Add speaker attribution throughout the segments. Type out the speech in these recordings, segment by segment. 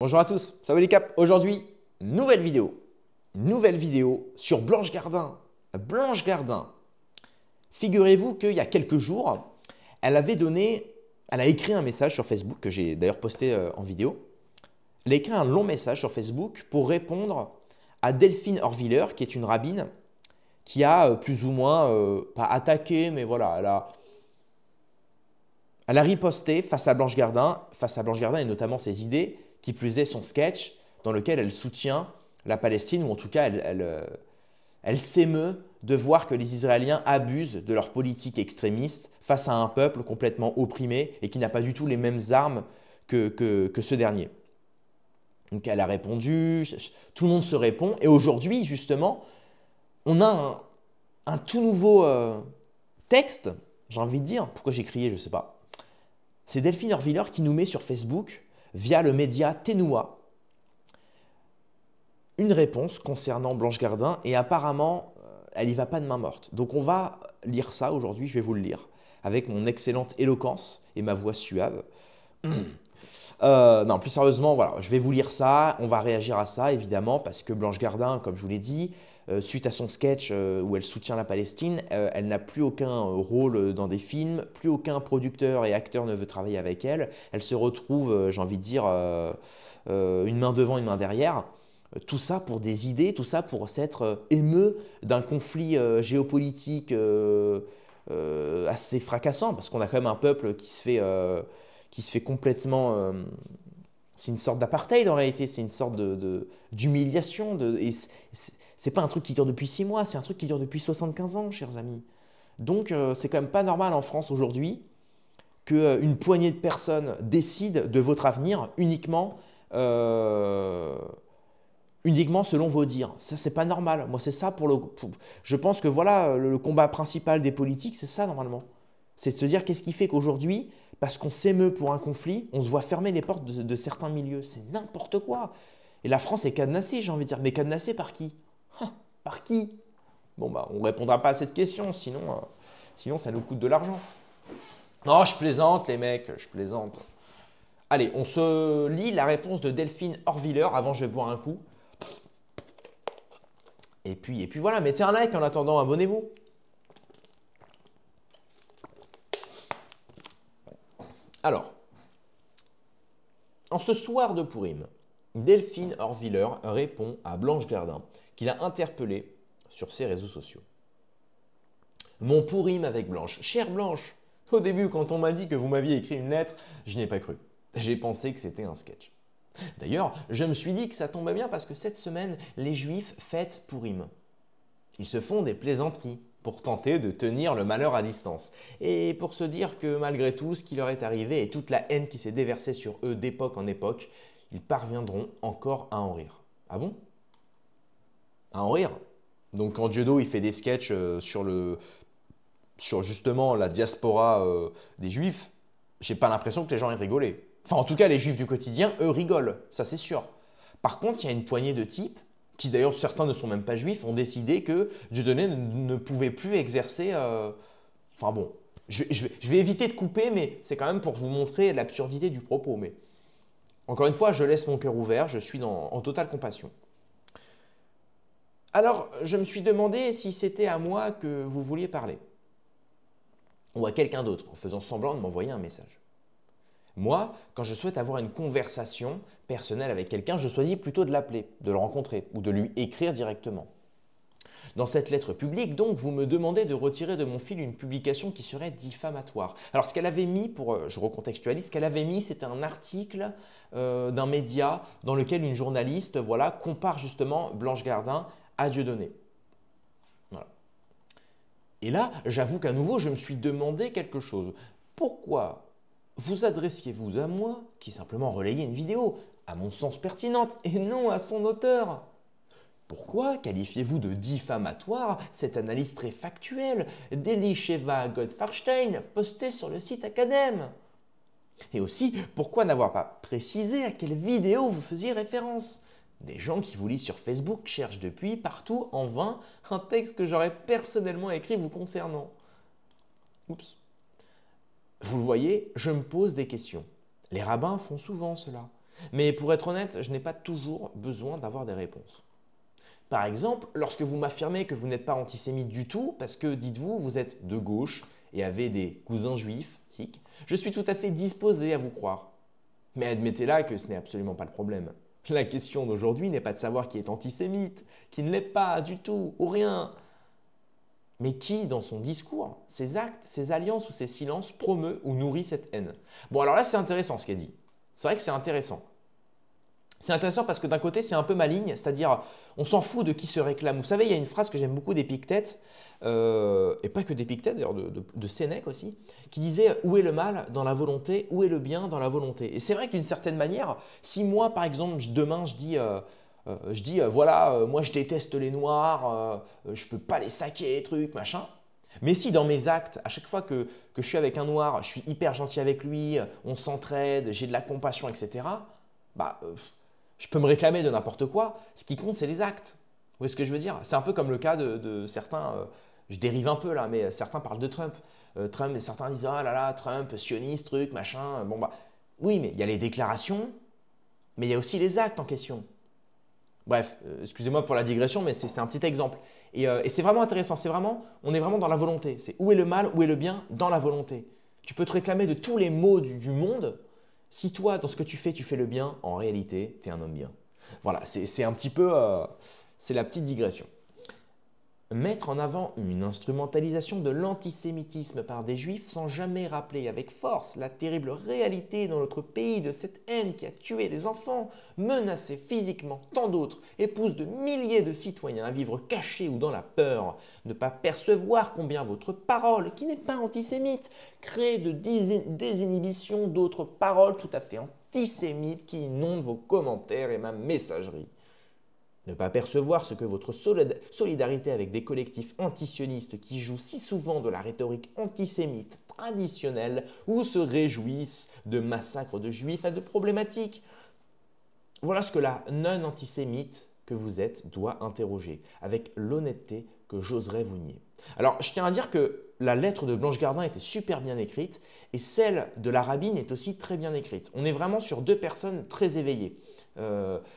Speaker 1: Bonjour à tous, salut les caps. Aujourd'hui, nouvelle vidéo. Nouvelle vidéo sur Blanche Gardin. Blanche Gardin. Figurez-vous qu'il y a quelques jours, elle a écrit un message sur Facebook que j'ai d'ailleurs posté en vidéo. Elle a écrit un long message sur Facebook pour répondre à Delphine Horviller, qui est une rabbine, qui a plus ou moins, pas attaqué, mais voilà, elle a riposté face à Blanche Gardin et notamment ses idées, qui plus est son sketch dans lequel elle soutient la Palestine, ou en tout cas elle s'émeut de voir que les Israéliens abusent de leur politique extrémiste face à un peuple complètement opprimé et qui n'a pas du tout les mêmes armes que ce dernier. Donc elle a répondu, tout le monde se répond, et aujourd'hui justement, on a un tout nouveau texte, j'ai envie de dire, pourquoi j'ai crié, je ne sais pas. C'est Delphine Horviller qui nous met sur Facebook, via le média Ténoua, une réponse concernant Blanche Gardin, et apparemment, elle n'y va pas de main morte. Donc on va lire ça aujourd'hui, je vais vous le lire, avec mon excellente éloquence et ma voix suave. Non, plus sérieusement, voilà, je vais vous lire ça, on va réagir à ça évidemment, parce que Blanche Gardin, comme je vous l'ai dit, suite à son sketch où elle soutient la Palestine, elle n'a plus aucun rôle dans des films, plus aucun producteur et acteur ne veut travailler avec elle. Elle se retrouve, j'ai envie de dire, une main devant, une main derrière. Tout ça pour des idées, tout ça pour s'être émeu d'un conflit géopolitique assez fracassant, parce qu'on a quand même un peuple qui se fait complètement... c'est une sorte d'apartheid en réalité, c'est une sorte d'humiliation. Et c'est pas un truc qui dure depuis 6 mois, c'est un truc qui dure depuis 75 ans, chers amis. Donc c'est quand même pas normal en France aujourd'hui qu'une poignée de personnes décident de votre avenir uniquement selon vos dires. Ça, c'est pas normal. Moi, c'est ça je pense que voilà, le combat principal des politiques, c'est ça normalement. C'est de se dire qu'est-ce qui fait qu'aujourd'hui, parce qu'on s'émeut pour un conflit, on se voit fermer les portes de certains milieux. C'est n'importe quoi. Et la France est cadenassée, j'ai envie de dire. Mais cadenassée par qui? Par qui? Bon, bah, on ne répondra pas à cette question, sinon ça nous coûte de l'argent. Non, je plaisante, les mecs, je plaisante. Allez, on se lit la réponse de Delphine Horviller. Avant, je vais boire un coup. Et puis voilà, mettez un like en attendant, abonnez-vous. Alors, en ce soir de Pourim, Delphine Horviller répond à Blanche Gardin, qui l'a interpellée sur ses réseaux sociaux. Mon Pourim avec Blanche. Chère Blanche, au début, quand on m'a dit que vous m'aviez écrit une lettre, je n'y ai pas cru. J'ai pensé que c'était un sketch. D'ailleurs, je me suis dit que ça tombait bien parce que cette semaine, les Juifs fêtent Pourim. Ils se font des plaisanteries pour tenter de tenir le malheur à distance. Et pour se dire que malgré tout, ce qui leur est arrivé et toute la haine qui s'est déversée sur eux d'époque en époque, ils parviendront encore à en rire. Ah bon? À en rire? Donc quand Dieudo il fait des sketchs sur justement la diaspora des Juifs, j'ai pas l'impression que les gens aient rigolé. Enfin, en tout cas, les Juifs du quotidien, eux, rigolent, ça c'est sûr. Par contre, il y a une poignée de types, qui d'ailleurs certains ne sont même pas juifs, ont décidé que Dieudonné ne pouvait plus exercer... Enfin bon, je vais éviter de couper, mais c'est quand même pour vous montrer l'absurdité du propos. Mais encore une fois, je laisse mon cœur ouvert, je suis en totale compassion. Alors, je me suis demandé si c'était à moi que vous vouliez parler, ou à quelqu'un d'autre, en faisant semblant de m'envoyer un message. Moi, quand je souhaite avoir une conversation personnelle avec quelqu'un, je choisis plutôt de l'appeler, de le rencontrer ou de lui écrire directement. Dans cette lettre publique, donc, vous me demandez de retirer de mon fil une publication qui serait diffamatoire. Alors, ce qu'elle avait mis, je recontextualise, ce qu'elle avait mis, c'était un article d'un média dans lequel une journaliste compare justement Blanche Gardin à Dieudonné. Voilà. Et là, j'avoue qu'à nouveau, je me suis demandé quelque chose. Pourquoi vous adressiez-vous à moi, qui simplement relayait une vidéo, à mon sens pertinente, et non à son auteur? Pourquoi qualifiez-vous de diffamatoire cette analyse très factuelle d'Elisheva Goldfarstein postée sur le site Academ? Et aussi, pourquoi n'avoir pas précisé à quelle vidéo vous faisiez référence? Des gens qui vous lisent sur Facebook cherchent depuis partout en vain un texte que j'aurais personnellement écrit vous concernant. Oups. Vous le voyez, je me pose des questions. Les rabbins font souvent cela. Mais pour être honnête, je n'ai pas toujours besoin d'avoir des réponses. Par exemple, lorsque vous m'affirmez que vous n'êtes pas antisémite du tout, parce que, dites-vous, vous êtes de gauche et avez des cousins juifs, sikhs, je suis tout à fait disposé à vous croire. Mais admettez là que ce n'est absolument pas le problème. La question d'aujourd'hui n'est pas de savoir qui est antisémite, qui ne l'est pas du tout, ou rien. Mais qui, dans son discours, ses actes, ses alliances ou ses silences, promeut ou nourrit cette haine. Bon, alors là, c'est intéressant ce qu'elle dit. C'est vrai que c'est intéressant. C'est intéressant parce que d'un côté, c'est un peu maligne, c'est-à-dire on s'en fout de qui se réclame. Vous savez, il y a une phrase que j'aime beaucoup d'Épictète, et pas que d'Épictète, d'ailleurs de Sénèque aussi, qui disait « Où est le mal dans la volonté? Où est le bien dans la volonté ?» Et c'est vrai que d'une certaine manière, si moi, par exemple, demain, je dis voilà, moi je déteste les noirs, je ne peux pas les saquer, trucs, machin. Mais si dans mes actes, à chaque fois que je suis avec un noir, je suis hyper gentil avec lui, on s'entraide, j'ai de la compassion, etc., bah, je peux me réclamer de n'importe quoi. Ce qui compte, c'est les actes. Vous voyez ce que je veux dire? C'est un peu comme le cas de certains, je dérive un peu là, mais certains parlent de Trump. Trump, et certains disent, oh là là, Trump, sioniste, truc, machin. Bon, bah, oui, mais il y a les déclarations, mais il y a aussi les actes en question. Bref, excusez-moi pour la digression, mais c'est un petit exemple. Et c'est vraiment intéressant, on est vraiment dans la volonté. C'est où est le mal, où est le bien dans la volonté. Tu peux te réclamer de tous les maux du monde. Si toi, dans ce que tu fais le bien, en réalité, tu es un homme bien. Voilà, c'est un petit peu, c'est la petite digression. Mettre en avant une instrumentalisation de l'antisémitisme par des juifs sans jamais rappeler avec force la terrible réalité dans notre pays de cette haine qui a tué des enfants, menacé physiquement tant d'autres et pousse de milliers de citoyens à vivre cachés ou dans la peur, ne pas percevoir combien votre parole, qui n'est pas antisémite, crée de désinhibition d'autres paroles tout à fait antisémites qui inondent vos commentaires et ma messagerie. Ne pas percevoir ce que votre solidarité avec des collectifs antisionistes qui jouent si souvent de la rhétorique antisémite traditionnelle ou se réjouissent de massacres de juifs a de problématiques. Voilà ce que la non-antisémite que vous êtes doit interroger, avec l'honnêteté que j'oserais vous nier. Alors, je tiens à dire que la lettre de Blanche Gardin était super bien écrite et celle de la rabbine est aussi très bien écrite. On est vraiment sur deux personnes très éveillées.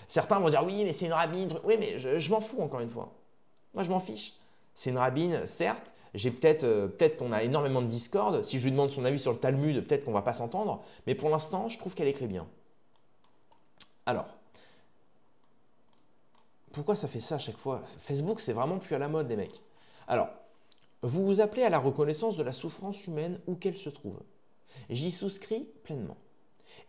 Speaker 1: Certains vont dire oui, mais c'est une rabbine. Oui, mais je m'en fous encore une fois. Moi, je m'en fiche. C'est une rabbine, certes. J'ai peut-être qu'on a énormément de discorde. Si je lui demande son avis sur le Talmud, peut-être qu'on ne va pas s'entendre. Mais pour l'instant, je trouve qu'elle écrit bien. Alors, pourquoi ça fait ça à chaque fois? Facebook, c'est vraiment plus à la mode, les mecs. Alors, vous vous appelez à la reconnaissance de la souffrance humaine où qu'elle se trouve. J'y souscris pleinement.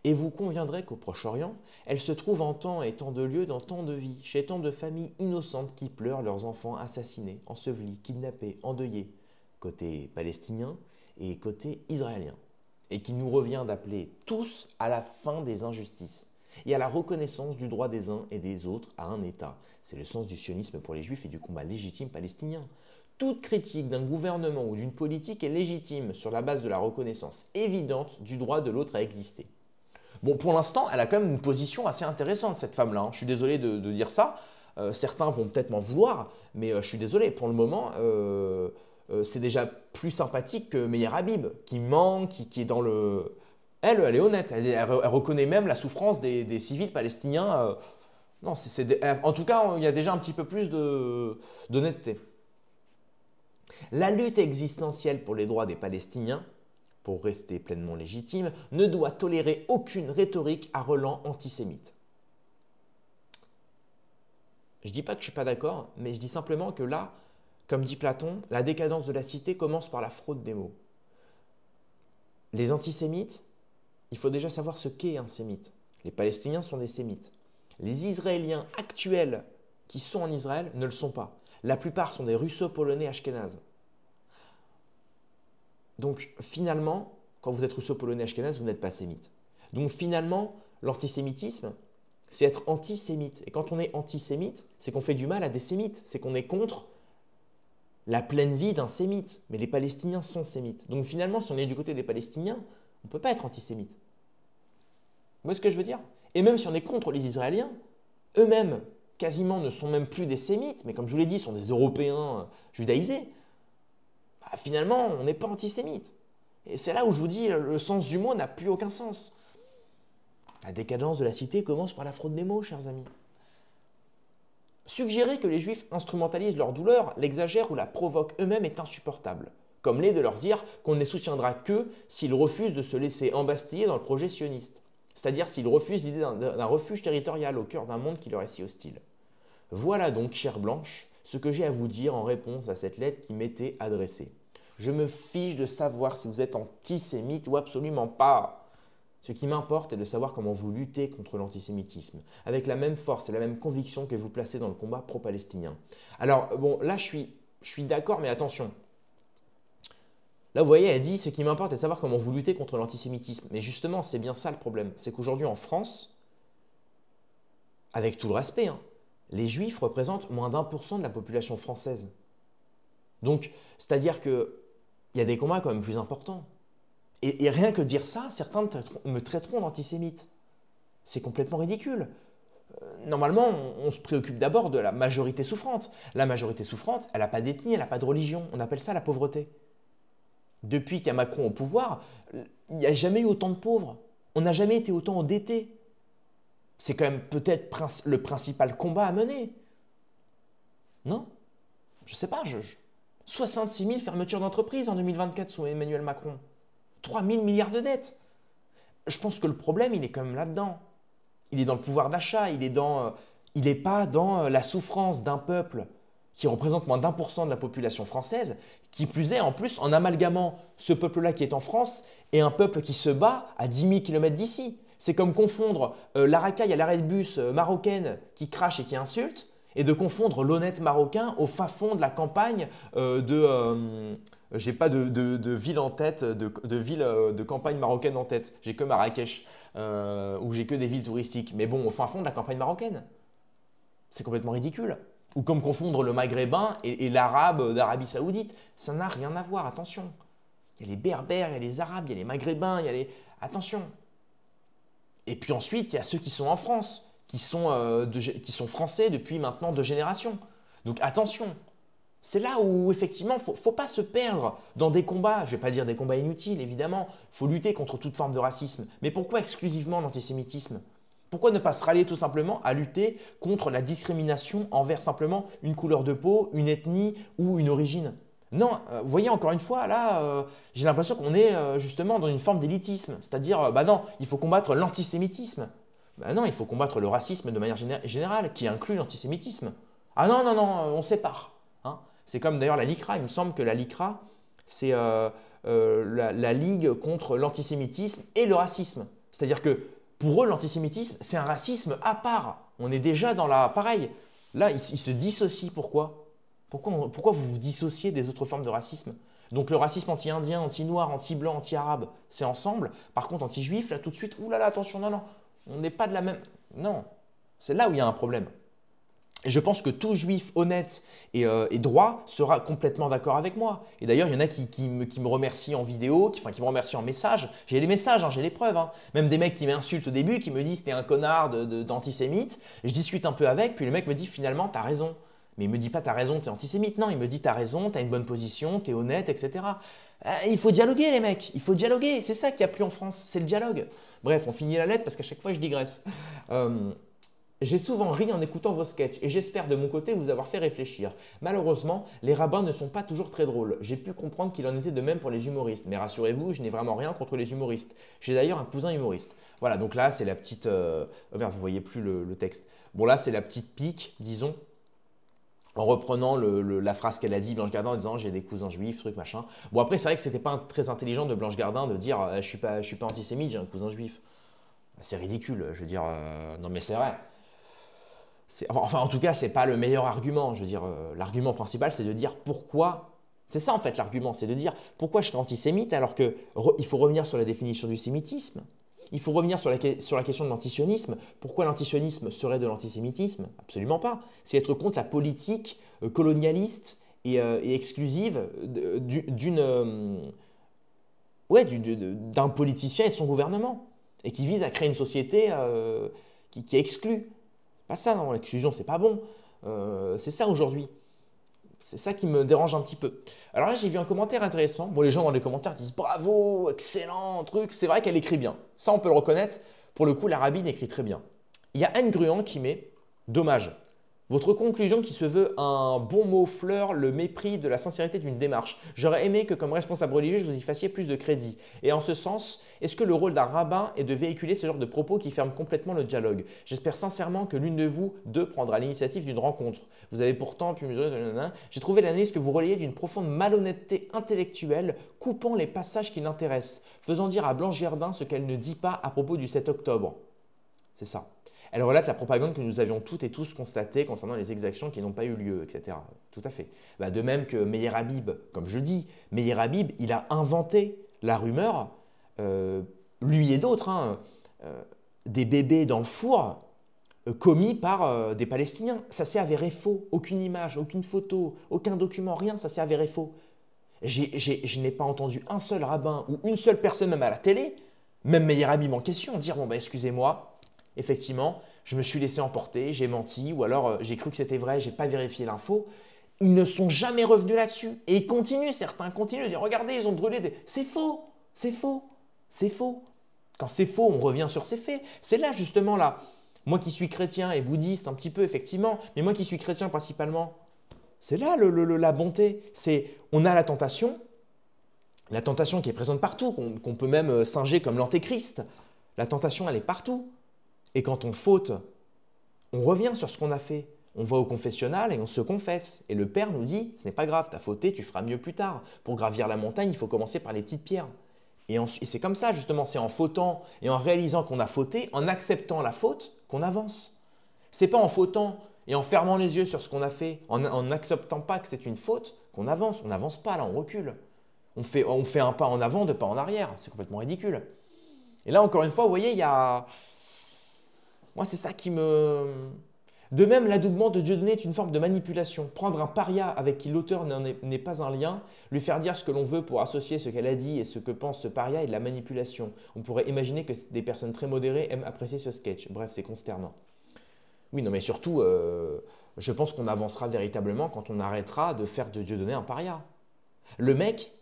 Speaker 1: Et vous conviendrez qu'au Proche-Orient, elle se trouve en temps et tant de lieux dans tant de vies, chez tant de familles innocentes qui pleurent leurs enfants assassinés, ensevelis, kidnappés, endeuillés, côté palestinien et côté israélien. Et qu'il nous revient d'appeler tous à la fin des injustices et à la reconnaissance du droit des uns et des autres à un État. C'est le sens du sionisme pour les Juifs et du combat légitime palestinien. Toute critique d'un gouvernement ou d'une politique est légitime sur la base de la reconnaissance évidente du droit de l'autre à exister. Bon, pour l'instant, elle a quand même une position assez intéressante, cette femme-là. Je suis désolé de dire ça. Certains vont peut-être m'en vouloir, mais je suis désolé. Pour le moment, c'est déjà plus sympathique que Meir Habib, qui ment, qui est dans le... Elle est honnête. Elle reconnaît même la souffrance des civils palestiniens. Non, en tout cas, il y a déjà un petit peu plus d'honnêteté. La lutte existentielle pour les droits des Palestiniens, pour rester pleinement légitime, ne doit tolérer aucune rhétorique à relents antisémites. Je ne dis pas que je ne suis pas d'accord, mais je dis simplement que là, comme dit Platon, la décadence de la cité commence par la fraude des mots. Les antisémites, il faut déjà savoir ce qu'est un sémite. Les Palestiniens sont des sémites. Les Israéliens actuels qui sont en Israël ne le sont pas. La plupart sont des russo-polonais ashkénazes. Donc finalement, quand vous êtes russo-polonais ashkénaze, vous n'êtes pas sémite. Donc finalement, l'antisémitisme, c'est être antisémite. Et quand on est antisémite, c'est qu'on fait du mal à des sémites. C'est qu'on est contre la pleine vie d'un sémite. Mais les Palestiniens sont sémites. Donc finalement, si on est du côté des Palestiniens, on ne peut pas être antisémite. Vous voyez ce que je veux dire? Et même si on est contre les Israéliens, eux-mêmes, quasiment ne sont même plus des sémites, mais comme je vous l'ai dit, sont des Européens judaïsés. Bah, finalement, on n'est pas antisémite. Et c'est là où je vous dis, le sens du mot n'a plus aucun sens. La décadence de la cité commence par la fraude des mots, chers amis. Suggérer que les juifs instrumentalisent leur douleur, l'exagèrent ou la provoquent eux-mêmes est insupportable. Comme l'est de leur dire qu'on ne les soutiendra que s'ils refusent de se laisser embastiller dans le projet sioniste. C'est-à-dire s'ils refusent l'idée d'un refuge territorial au cœur d'un monde qui leur est si hostile. Voilà donc, chère Blanche, ce que j'ai à vous dire en réponse à cette lettre qui m'était adressée. Je me fiche de savoir si vous êtes antisémite ou absolument pas. Ce qui m'importe est de savoir comment vous luttez contre l'antisémitisme, avec la même force et la même conviction que vous placez dans le combat pro-palestinien. Alors, bon, là, je suis d'accord, mais attention. Là, vous voyez, elle dit « ce qui m'importe est de savoir comment vous luttez contre l'antisémitisme ». Mais justement, c'est bien ça le problème. C'est qu'aujourd'hui, en France, avec tout le respect, hein, les Juifs représentent moins d'1% de la population française. Donc, c'est-à-dire qu'il y a des combats quand même plus importants. Et rien que dire ça, certains me traiteront d'antisémite. C'est complètement ridicule. Normalement, on se préoccupe d'abord de la majorité souffrante. La majorité souffrante, elle n'a pas d'ethnie, elle n'a pas de religion. On appelle ça la pauvreté. Depuis qu'il y a Macron au pouvoir, il n'y a jamais eu autant de pauvres. On n'a jamais été autant endettés. C'est quand même peut-être le principal combat à mener. Non? Je ne sais pas. 66 000 fermetures d'entreprises en 2024 sous Emmanuel Macron. 3 000 milliards de dettes. Je pense que le problème, il est quand même là-dedans. Il est dans le pouvoir d'achat, il n'est pas dans la souffrance d'un peuple qui représente moins d'1% de la population française, qui plus est, en plus, en amalgamant ce peuple-là qui est en France et un peuple qui se bat à 10 000 km d'ici. C'est comme confondre la racaille à l'arrêt de bus marocaine qui crache et qui insulte, et de confondre l'honnête marocain au fin fond de la campagne j'ai pas de ville en tête, de ville de campagne marocaine en tête. J'ai que Marrakech, où j'ai que des villes touristiques. Mais bon, au fin fond de la campagne marocaine. C'est complètement ridicule. Ou comme confondre le maghrébin et l'arabe d'Arabie Saoudite. Ça n'a rien à voir, attention. Il y a les berbères, il y a les arabes, il y a les maghrébins, il y a les… Attention. Et puis ensuite, il y a ceux qui sont en France, qui sont français depuis maintenant 2 générations. Donc attention. C'est là où, effectivement, il ne faut pas se perdre dans des combats. Je ne vais pas dire des combats inutiles, évidemment. Il faut lutter contre toute forme de racisme. Mais pourquoi exclusivement l'antisémitisme? Pourquoi ne pas se rallier tout simplement à lutter contre la discrimination envers simplement une couleur de peau, une ethnie ou une origine? Non, vous voyez, encore une fois, là, j'ai l'impression qu'on est justement dans une forme d'élitisme. C'est-à-dire, bah non, il faut combattre l'antisémitisme. Bah non, il faut combattre le racisme de manière générale, qui inclut l'antisémitisme. Ah non, non, non, on sépare. Hein. C'est comme d'ailleurs la LICRA, il me semble que la LICRA, c'est la Ligue contre l'antisémitisme et le racisme. C'est-à-dire que pour eux, l'antisémitisme, c'est un racisme à part. On est déjà dans la… Pareil, là, ils se dissocient. Pourquoi vous vous dissociez des autres formes de racisme? Donc le racisme anti-indien, anti-noir, anti-blanc, anti-arabe, c'est ensemble. Par contre, anti-juif, là, tout de suite, oulala, attention, non, non, on n'est pas de la même… Non, c'est là où il y a un problème. Et je pense que tout juif honnête et droit sera complètement d'accord avec moi. Et d'ailleurs, il y en a qui me remercient en vidéo, qui me remercient en message. J'ai les messages, hein, j'ai les preuves. Hein. Même des mecs qui m'insultent au début, qui me disent « t'es un connard d'antisémite ». Je discute un peu avec, puis le mec me dit « finalement, t'as raison ». Mais il ne me dit pas « t'as raison, t'es antisémite ». Non, il me dit « t'as raison, t'as une bonne position, t'es honnête, etc. » Il faut dialoguer les mecs, il faut dialoguer. C'est ça qu'il n'y a plus en France, c'est le dialogue. Bref, on finit la lettre parce qu'à chaque fois, je digresse. J'ai souvent ri en écoutant vos sketchs et j'espère de mon côté vous avoir fait réfléchir. Malheureusement, les rabbins ne sont pas toujours très drôles. J'ai pu comprendre qu'il en était de même pour les humoristes. Mais rassurez-vous, je n'ai vraiment rien contre les humoristes. J'ai d'ailleurs un cousin humoriste. Voilà, donc là, c'est la petite… Oh merde, vous ne voyez plus le texte. Bon, là, c'est la petite pique, disons, en reprenant la phrase qu'elle a dit, Blanche Gardin, en disant « j'ai des cousins juifs, truc, machin ». Bon, après, c'est vrai que ce n'était pas très intelligent de Blanche Gardin de dire « je suis pas antisémite, j'ai un cousin juif ». C'est ridicule, je veux dire, non mais c'est vrai. Enfin, en tout cas, ce n'est pas le meilleur argument. Je veux dire, l'argument principal, c'est de dire pourquoi. C'est ça, en fait, l'argument. C'est de dire pourquoi je serais antisémite alors qu'il faut revenir sur la définition du sémitisme. Il faut revenir sur la question de l'antisionisme. Pourquoi l'antisionisme serait de l'antisémitisme? Absolument pas. C'est être contre la politique colonialiste et exclusive d'un politicien et de son gouvernement. Et qui vise à créer une société qui exclut. Pas ça, non, l'exclusion, c'est pas bon. C'est ça aujourd'hui. C'est ça qui me dérange un petit peu. Alors là, j'ai vu un commentaire intéressant. Bon, les gens dans les commentaires disent « Bravo, excellent, truc ». C'est vrai qu'elle écrit bien. Ça, on peut le reconnaître. Pour le coup, la rabbine écrit très bien. Il y a Anne Gruand qui met « Dommage. Votre conclusion qui se veut un bon mot fleure le mépris de la sincérité d'une démarche. J'aurais aimé que comme responsable religieux, vous y fassiez plus de crédit. Et en ce sens, est-ce que le rôle d'un rabbin est de véhiculer ce genre de propos qui ferment complètement le dialogue? J'espère sincèrement que l'une de vous deux prendra l'initiative d'une rencontre. Vous avez pourtant pu mesurer… J'ai trouvé l'analyse que vous relayez d'une profonde malhonnêteté intellectuelle, coupant les passages qui l'intéressent, faisant dire à Blanche Gardin ce qu'elle ne dit pas à propos du 7 octobre. » C'est ça. Elle relate la propagande que nous avions toutes et tous constatée concernant les exactions qui n'ont pas eu lieu, etc. Tout à fait. De même que Meir Habib, comme je dis, Meir Habib, il a inventé la rumeur, lui et d'autres, des bébés dans le four commis par des Palestiniens. Ça s'est avéré faux. Aucune image, aucune photo, aucun document, rien, ça s'est avéré faux. Je n'ai pas entendu un seul rabbin ou une seule personne, même à la télé, même Meir Habib en question, dire « bon, excusez-moi ». Effectivement, je me suis laissé emporter, j'ai menti ou alors j'ai cru que c'était vrai, je n'ai pas vérifié l'info. Ils ne sont jamais revenus là-dessus. Et ils continuent, certains continuent de dire « Regardez, ils ont brûlé des… » C'est faux, c'est faux, c'est faux. Quand c'est faux, on revient sur ces faits. C'est là justement là. Moi qui suis chrétien et bouddhiste un petit peu effectivement, mais moi qui suis chrétien principalement, c'est là la bonté. C'est on a la tentation qui est présente partout, qu'on peut même singer comme l'antéchrist. La tentation, elle est partout. Et quand on faute, on revient sur ce qu'on a fait. On va au confessionnal et on se confesse. Et le Père nous dit, ce n'est pas grave, tu as fauté, tu feras mieux plus tard. Pour gravir la montagne, il faut commencer par les petites pierres. Et c'est comme ça justement, c'est en fautant et en réalisant qu'on a fauté, en acceptant la faute, qu'on avance. Ce n'est pas en fautant et en fermant les yeux sur ce qu'on a fait, en n'acceptant pas que c'est une faute, qu'on avance. On n'avance pas là, on recule. On fait un pas en avant, deux pas en arrière. C'est complètement ridicule. Et là, encore une fois, vous voyez, il y a… Moi, c'est ça qui me… De même, l'adoubement de Dieudonné est une forme de manipulation. Prendre un paria avec qui l'auteur n'est pas un lien, lui faire dire ce que l'on veut pour associer ce qu'elle a dit et ce que pense ce paria est de la manipulation. On pourrait imaginer que des personnes très modérées aiment apprécier ce sketch. Bref, c'est consternant. Oui, non, mais surtout, je pense qu'on avancera véritablement quand on arrêtera de faire de Dieudonné un paria. Le mec…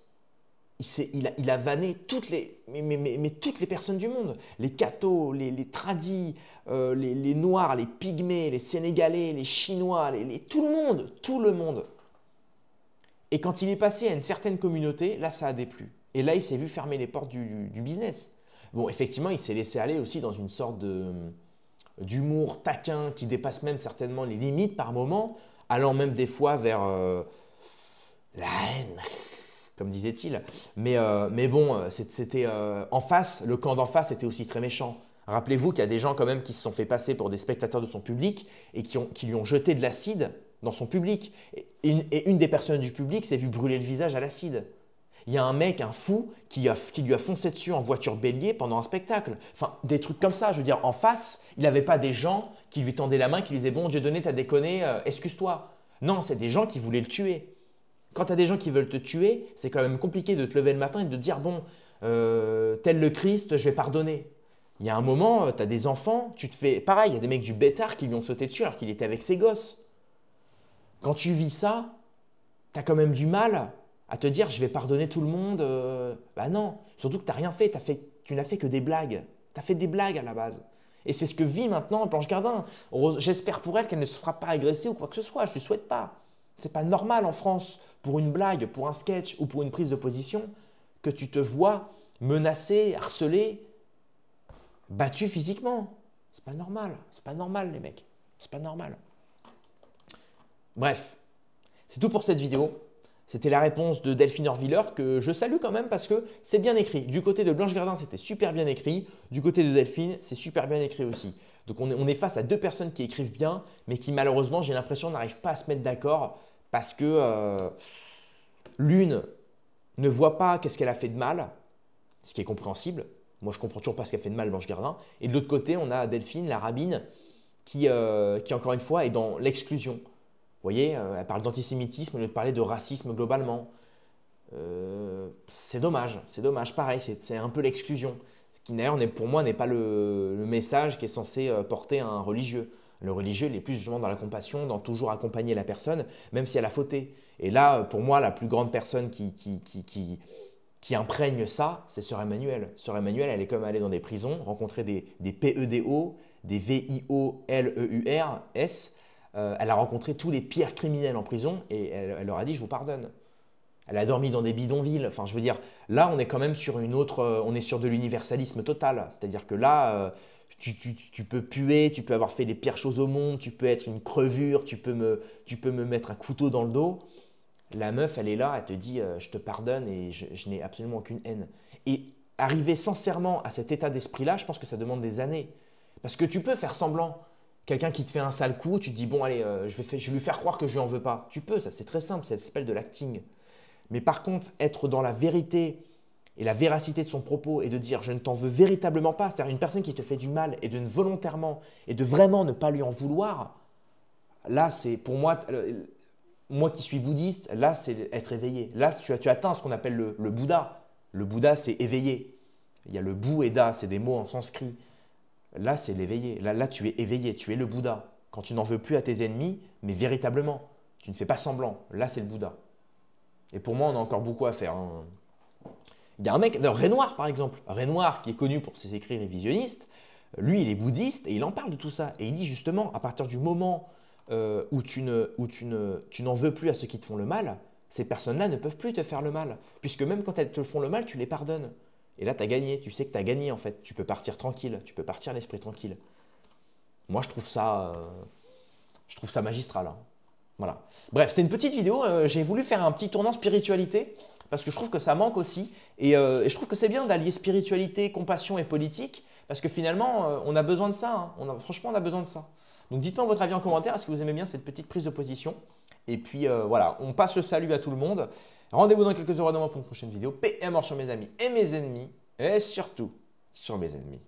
Speaker 1: Il a vanné toutes les personnes du monde. Les cathos, les tradis, les noirs, les pygmées, les sénégalais, les chinois, tout le monde. Et quand il est passé à une certaine communauté, là ça a déplu. Et là il s'est vu fermer les portes du business. Bon, effectivement, il s'est laissé aller aussi dans une sorte d'humour taquin qui dépasse même certainement les limites par moment, allant même des fois vers la haine, comme disait-il. Mais bon, c'était en face, le camp d'en face était aussi très méchant. Rappelez-vous qu'il y a des gens quand même qui se sont fait passer pour des spectateurs de son public et qui lui ont jeté de l'acide dans son public. Et une des personnes du public s'est vue brûler le visage à l'acide. Il y a un mec, un fou, qui lui a foncé dessus en voiture bélier pendant un spectacle. Enfin, des trucs comme ça. Je veux dire, en face, il n'avait pas des gens qui lui tendaient la main, qui lui disaient « Bon, Dieudonné, t'as déconné, excuse-toi ». Non, c'est des gens qui voulaient le tuer. Quand tu as des gens qui veulent te tuer, c'est quand même compliqué de te lever le matin et de te dire « Bon, tel le Christ, je vais pardonner ». Il y a un moment, tu as des enfants, tu te fais… Pareil, il y a des mecs du Bétard qui lui ont sauté dessus alors qu'il était avec ses gosses. Quand tu vis ça, tu as quand même du mal à te dire « Je vais pardonner tout le monde ». Bah non, surtout que tu n'as rien fait, tu n'as fait que des blagues. Tu as fait des blagues à la base. Et c'est ce que vit maintenant Blanche Gardin. J'espère pour elle qu'elle ne se fera pas agresser ou quoi que ce soit, je ne lui souhaite pas. Ce n'est pas normal en France, pour une blague, pour un sketch ou pour une prise de position, que tu te vois menacé, harcelé, battu physiquement. C'est pas normal les mecs, c'est pas normal. Bref, c'est tout pour cette vidéo. C'était la réponse de Delphine Orviller que je salue quand même parce que c'est bien écrit. Du côté de Blanche Gardin, c'était super bien écrit. Du côté de Delphine, c'est super bien écrit aussi. Donc on est face à deux personnes qui écrivent bien, mais qui malheureusement, j'ai l'impression, n'arrivent pas à se mettre d'accord parce que l'une ne voit pas qu'est-ce qu'elle a fait de mal, ce qui est compréhensible. Moi, je comprends toujours pas ce qu'elle fait de mal, Blanche Gardin. Et de l'autre côté, on a Delphine, la rabbine, qui encore une fois, est dans l'exclusion. Vous voyez, elle parle d'antisémitisme au lieu de parler de racisme globalement. C'est dommage, pareil, c'est un peu l'exclusion. Ce qui d'ailleurs, pour moi, n'est pas le message qui est censé porter un religieux. Le religieux, il est plus justement dans la compassion, dans toujours accompagner la personne, même si elle a fauté. Et là, pour moi, la plus grande personne qui qui imprègne ça, c'est Sœur Emmanuelle. Sœur Emmanuelle, elle est comme allée dans des prisons, rencontrer des PEDO, des VIOLEURS. Elle a rencontré tous les pires criminels en prison et elle leur a dit « je vous pardonne ». Elle a dormi dans des bidonvilles. Enfin, je veux dire, là, on est quand même sur une autre, on est sur de l'universalisme total. C'est-à-dire que là, tu peux puer, tu peux avoir fait les pires choses au monde, tu peux être une crevure, tu peux me mettre un couteau dans le dos. La meuf, elle est là, elle te dit je te pardonne et je n'ai absolument aucune haine. Et arriver sincèrement à cet état d'esprit-là, je pense que ça demande des années. Parce que tu peux faire semblant. Quelqu'un qui te fait un sale coup, tu te dis bon, allez, je vais lui faire croire que je lui en veux pas. Tu peux, ça c'est très simple, ça s'appelle de l'acting. Mais par contre, être dans la vérité et la véracité de son propos et de dire je ne t'en veux véritablement pas, c'est-à-dire une personne qui te fait du mal et de volontairement et de vraiment ne pas lui en vouloir, là c'est pour moi, moi qui suis bouddhiste, là c'est être éveillé. Là tu atteins ce qu'on appelle le Bouddha. Le Bouddha c'est éveillé. Il y a le Bou et Da, c'est des mots en sanskrit. Là c'est l'éveillé. Là tu es éveillé, tu es le Bouddha. Quand tu n'en veux plus à tes ennemis, mais véritablement, tu ne fais pas semblant. Là c'est le Bouddha. Et pour moi, on a encore beaucoup à faire. Hein. Il y a un mec, Renoir par exemple, Renoir qui est connu pour ses écrits révisionnistes, lui il est bouddhiste et il en parle de tout ça. Et il dit justement, à partir du moment où tu n'en veux plus à ceux qui te font le mal, ces personnes-là ne peuvent plus te faire le mal. Puisque même quand elles te font le mal, tu les pardonnes. Et là, tu as gagné, tu sais que tu as gagné en fait. Tu peux partir tranquille, tu peux partir l'esprit tranquille. Moi, je trouve ça magistral. Hein. Voilà. Bref, c'était une petite vidéo. J'ai voulu faire un petit tournant spiritualité parce que je trouve que ça manque aussi. Et je trouve que c'est bien d'allier spiritualité, compassion et politique parce que finalement, on a besoin de ça. Hein. Franchement, on a besoin de ça. Donc, dites-moi votre avis en commentaire. Est-ce que vous aimez bien cette petite prise de position? Et puis, voilà, on passe le salut à tout le monde. Rendez-vous dans quelques heures pour une prochaine vidéo. PM sur mes amis et mes ennemis. Et surtout, sur mes ennemis.